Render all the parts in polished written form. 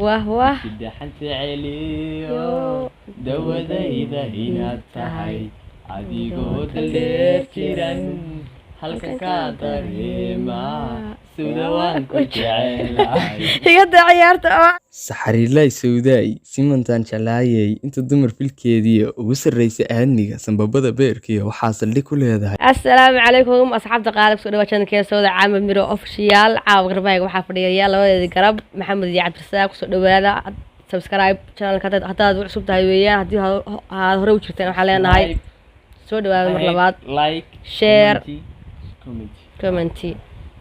wah wah sidaxanta celiyo dawadayda inaad tahay adigoo daldheer jiran halkan ka dareema sida waan ku jecelahay igada ciyaarta saxariilay sawdaay simantaan jalaayay inta dumar filkeediiyo ugu sarreysa aadniga sanbabada beerkiiyo waxaa saldhig ku leedahay. assalaamu calaykum asxaabta qaalib soo dhawaad channelkeena sawda caamir miro official caawa garbaayga waxaa fadhiya labadeeda garab maxamed iyo cabdirasaaq kusoo dhawaada subscribe channelka haddaad cusub tahay weeyaan haddii aad hore u jirteen waxaan leenahay soo dhawaada mar labaad like share comment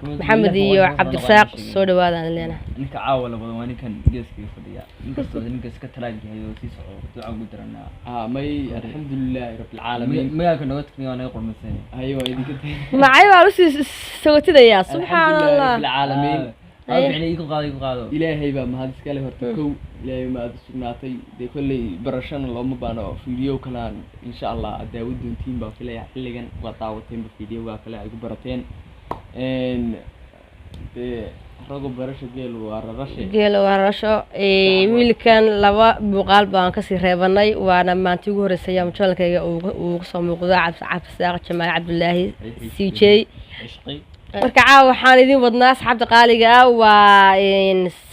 maxamed iyo cabdirasaaq soo dhawaadaan leenahay ninka caawa labada waa ninkan geeskiga fadhiya inkastoo ninka iska talaagyahay oo sii socdo duca ugu daranaa may alxamdulilaahi rabbil caalamiin magaalka naga tagni waa naga qurmaysan hayo waa idinka macay waa usii sawatidaya subxaanallah rabbil caalamiin abicni igu qaado ilaahay baa mahad iska leh horta kow ilaahay ma aad sugnaatay de kulli barashana looma baano video kalaan insha Allah daawad doontiin baa filaya xilligan waa daawateen video kale ay ku barateen rago barasho geel waa rarasho wiilkan laba muuqaal baan kasii reebanay waana maantii ugu horeysay channelkayga uu kasoo muuqdo cabdirasaaq jamaal cabdullaahi CJ marka caawa waxaan idin wadnaa asxaabta qaaliga ah waa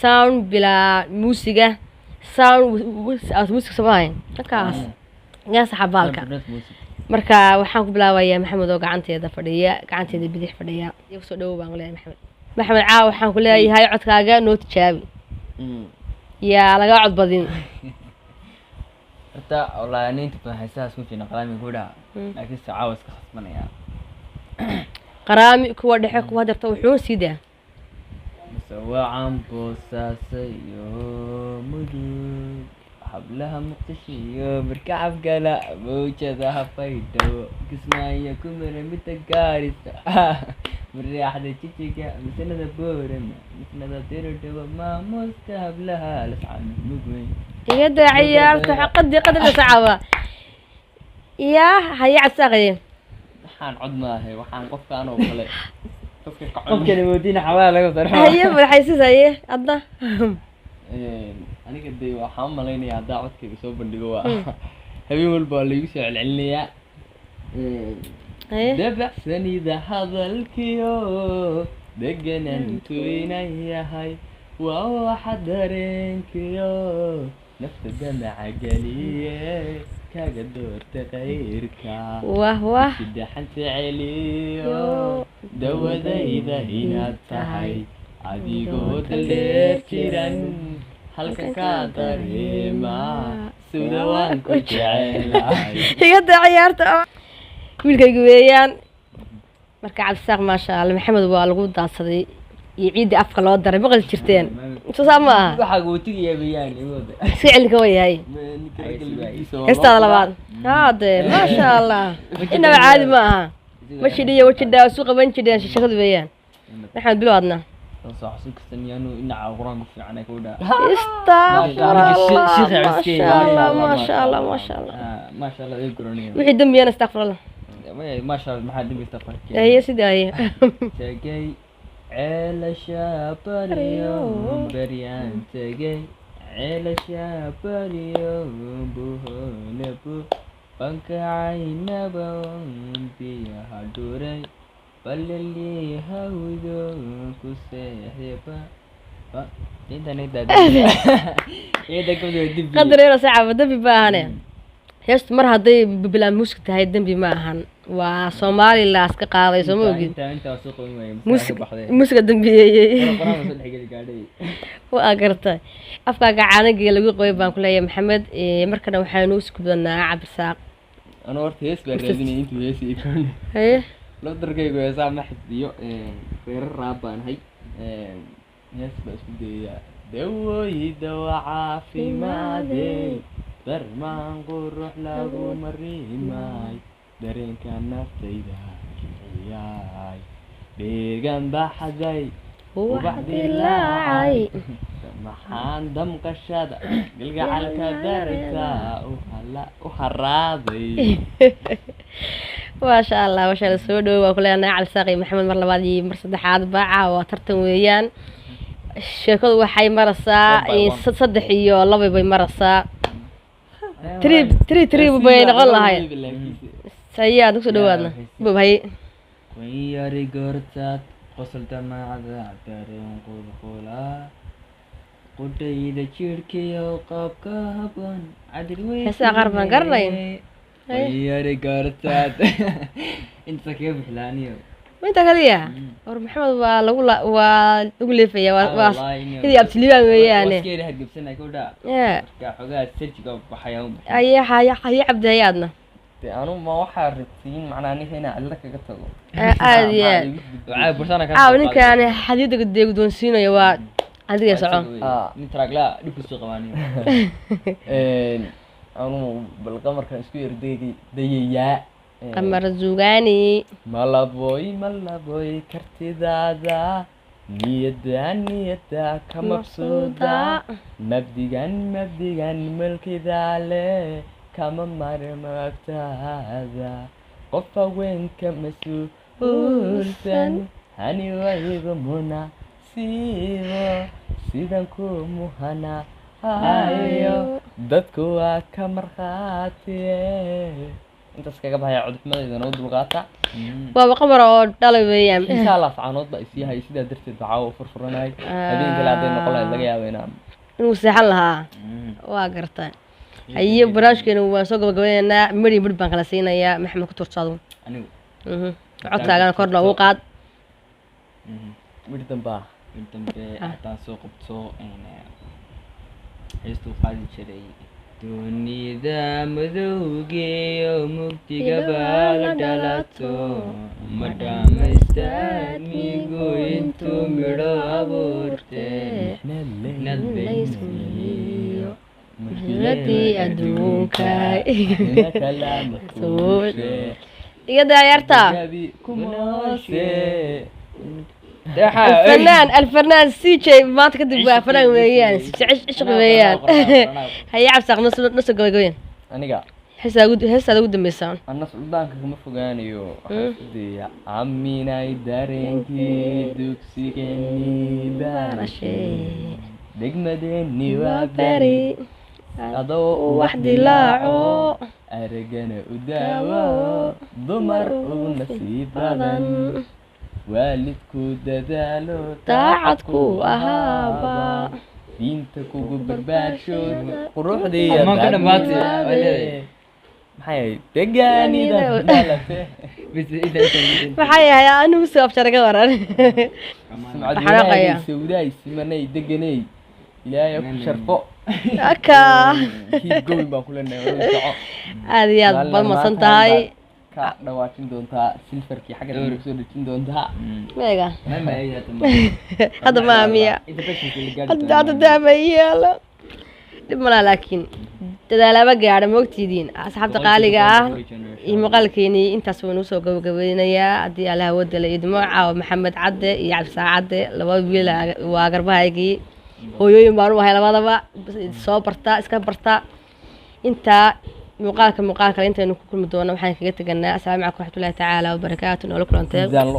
sound bilaa muusiga sound music samayn markaas yaa saxabaalka marka waxaan ku bilaabayaa maxamed oo gacanteeda bidix fadhiya iyagu soo dhawow baan leeyahay maxamed caawa waxaan ku leeyahay codkaaga noo tijaabi yaa laga cod badin horta wallaahi ninta badan haysaas ku fiina qalaami gudhaa laakiin caawa iska khasbanaya qaraami kuwa dhexe kuwa darta wuxuu siidaa مسوعا بوساسيو مدود حبلها مقتشيو بركعب قلا موجودها فايدو كسمايا كمرة متقارسة مريح دا تشيكا مثل ذا بورما مثل ذا تيردو ما مستهب لها لسعان مقوي يدا عيارته قدي قدر سعوة يا هيا عساقي waxaan codnaahay waxaan qofkaan oo kale qofkan moodina xawaa laga darxo haye waxaysiisaye adna aniga day waxaan maleynaya hadaa codkayga soo bandhigo waa habeen walba la igu soo celcelinayaa dabacsanida hadalkiyo deganantu inay yahay waa waxa dareenkiyo nafta damaca geliye kaga doorta qayrka wah wah sidaxanta celiyo dawadayda inaad tahay adigoo daldheer jiran halkan ka dareema sida waan ku jecelahay igada ciyaarta wiilkayga weeyaan marka cabdirasaaq maasha Allah maxamed waa lagu daadsaday iyo ciidi afka loo daray maqal jirteen inta ma aha waxa gootiga bayaan iwada si cilka way heestada labaad hade maasha Allah inaba caadi ma aha mashidiyo wajida suuqa banjideen shaqada weeyaan waxaan biloodna soo xasuustan yaanu inaca quraanka fiican ay ku dhaa maasha Allah ay guraniyo wixii dambiyan astaghfirullah maasha Allah maxaa dambi astaghfar هي سيداي tagay ceelasha bariyo bariyaan tagay ceelasha bariyo buhanabu bankacaynaba biyaha dhuray balali hawdo ku seexeba قدر يا ساعة دبي باهنه هست مر هذي بلا موسك تهاي دبي ما هن وصومالي لا اسك قاضي سموجي انت سوق موسك دبي وأقرته أفكار عانقي اللي يقوي بان كلها محمد مركنا وحنو سكبنا cabdirasaaq أنا ورت هيس برديني أنت هيس يكون هي لو درجة يقول سام نحس ديو غير رابان هاي هيس بس بدي دوي دوا عافي ما دي درمان قروح لاغو مري ماي درين كان نفتيدا ياي بيغان بحزي وبعدي لاعي maxaan damqashada galgacalka darta وحراضي ما شاء الله ما شاء الله سو دhow waa ku leenahay cabdirasaaq maxamed mar labaad iyo mar saddexaad baaca waa tartan weeyaan sheekadu waxay maraysaa 3 iyo 2 bay maraysaa 3 bay noqon lahayd sayaad ku soo dhawaadna bubay وياري قرتات قصلت مع ذا ترون قولا قلت إذا شركي وقابك هبون عدل وين هسا قربان قرين وياري قرتات انت كيف حلاني وانت كذية ور محمد وأقول لي فيا إذا أبتليها وياني واسكيري هتجيب سنة كودا كحاجات سيرتك بحياهم أي عبد هيادنا أنا ما واحد رتين معناه إني هنا على لك قطعه عادي وعاد برسانة نك يعني حديد قد يقدون سينو يا هذه يا سعون نتراك لا دكتور قوانين أنا بالقمر كان سكير ديا قمر الزوجاني ملا بوي كرتي ذا نيدا كمبسوطة مبديغان ملكي ذالي كما مرمت هذا قف وين كمسؤول هني ويغ منا سيدانكو مهنا هايو ددكو كمرخاتي انت اسكا بهاي عود حمديدان oo dulqaata waa qamar oo dhalay weeyaan insha Allah faanood ba isiyahay sida darteed dacaawo furfuranay habeen kala aday noqon laga yaabo inuu seexan lahaa waa gartaa ayo barnaamijkeena waan soo gabagabeynaa mari baan kala siinayaa maxamed ku tursaado anigu codtaagana korna ugu qaad mari damba hataan soo qabto heestu qaadi jiray dunida madowgeeyo mugdiga baala dhalato ma dhamaystaan intuu midho abuurte nadbaynayo مهلتي أدوكاي يا دايرتا الفنان سيجي ما تكذب فنان ويان عشق ويان هيا عبسق نص قوي أنا هسا أود ميسان الناس قدامك كم فوقانيو دي عمينا يدارينكي دوكسي كني بارشي دقمديني وابداري adoo wax dilaaco aragana u daawo dumar ugu nasiib badan waalidku dadaalo taacadku ahaaba diinta kugu barbaarsho quruxdii ma ka dhamaatay maxay degaanida maxay ahay anigu soo afjaraga waran xanaaqaya sawdaay simanay deganay ilaahay ku sharfo aka gool baan kulenahay aad iyo aad baad masan tahay ka dhawaajin doontaa silfarkii xagga lagu soo dhajin doontaa meega ma hadda ma miya hadda daamayelo dib mala laakiin dadaalaba gaadha moogtidiin asxaabta qaaliga ah iyo muuqaalkeeni intaas waan u soo gabagabeynayaa haddii Allah wada la idmo caawa maxamed cadde iyo cabsa cadde laba wiil waa garbahaygii hooyooyin baan u ahay labadaba soo barta iska barta inta muuqaalka intaynu ku kulmi doono waxaan kaga taganaa assalaamu calaykum waraxmatullaahi tacaala wabarakaatuh nolol kulanteed